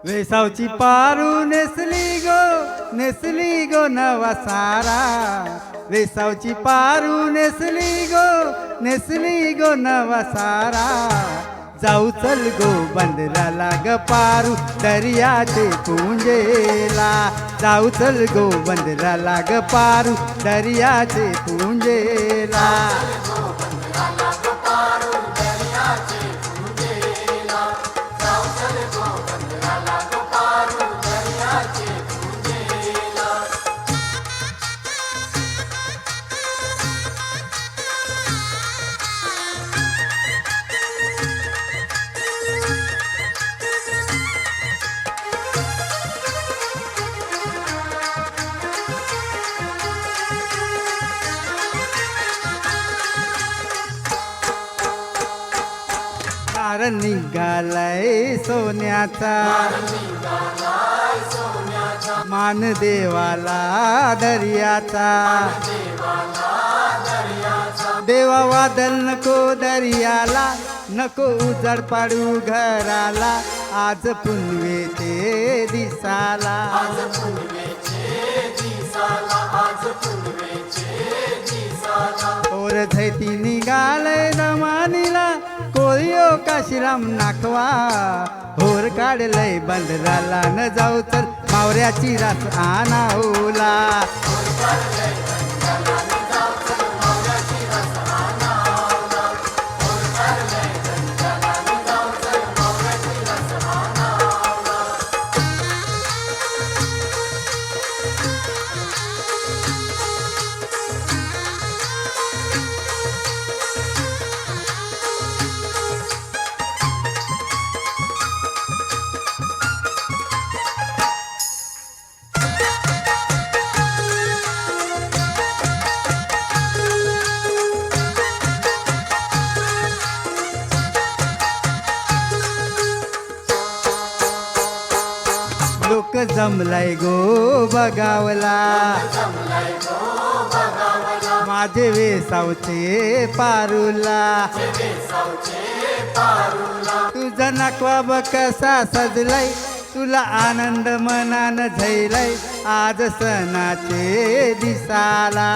वेसावची पारू नेसली गो नवा सारा। वेसावची पारू नेसली गो नवा सारा। जाऊ चल गो बंदराला ग पारू दर्याचे पुंजेला। जाऊ चल गो बंदराला ग पारू दर्याचे पुंजेला। हार निघालाय सोन्याचा मान देवाला दर्याचा। देवा वादल नको दर्याला नको उजाड पाडू घराला। आज पुनवेचे दिसाला ओर धैती निघालय दमानीला कोळियो काशीराम नाखवा। होर काढलय बंदराला न जाऊ तर मावऱ्याची रास आणावला। लोक जमलाय गो बगावला माझे वेसावचे पारूला। तुझा नाकवा बघ कसा सजलाय तुला आनंद मनान झैलाय। आज सणाचे दिसाला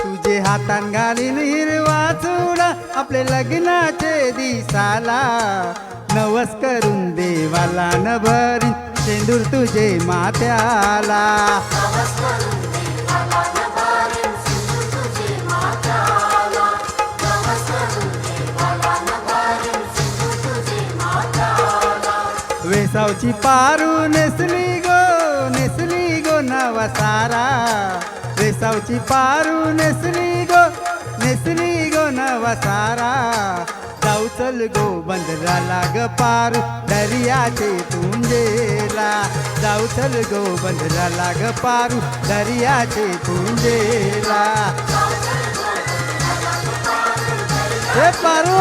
तुझे हातान घालीन हिरवा चुडा आपले लग्नाचे दिसाला। नवस करून देवाला न भरीन शेंदूर तुझे माथ्याला। वेसावची पारू नेसली गो नवा सारा। वेसावची पारू नेसली गो नवा सारा। जाऊ चल गो बंदराला ग पारू दर्याचे पुंजेला। जाऊ चल गो बंदराला ग पारू दर्याचे पुंजेला। हे पारू